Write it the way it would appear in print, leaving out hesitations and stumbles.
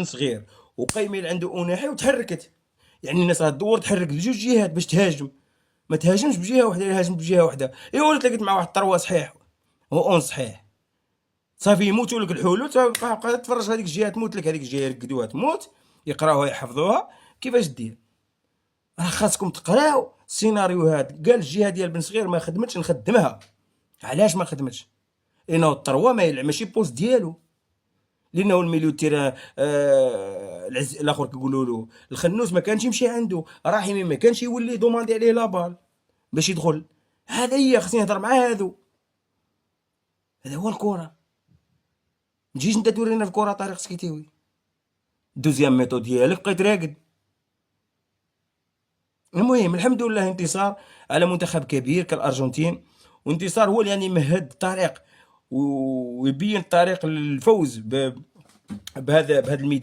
صغير وقيميل عنده اناحي وتحركت، يعني الناس غدور تحرك بجوج جهات باش تهاجم، ما تهاجمش بجهه وحده، الا هاجمت بجهه وحده ايوا تلاقيت مع واحد الطروا صحيح اون صحيح صافي يموتوا لك الحلول، تبقى تفرج هذيك الجهه تموت لك، هذيك الجهه يرقدوها تموت، يقراوها يحفظوها. كيفاش دير؟ راه خاصكم تقراو السيناريوهات. قال الجهه ديال بن صغير ما خدمتش نخدمها. علاش ما خدمتش؟ لانه الطروا ماشي بوست ديالو، لانه الميليو تيران الاخر كيقولوا له الخنوس ما كانش يمشي عنده، راحمي ما كانش يولي دوماندي عليه لابال باش يدخل. هذا هي خصني نهضر مع هذو، هذا هو الكره. تجيش انت تورينا الكره طريق سكيتيوي. دوزيام ميثود ديالك بقيت راقد. المهم الحمد لله انتصار على منتخب كبير كالارجنتين، وانتصار هو اللي يعني مهد الطريق ويبين الطريق للفوز بهذا الميدان.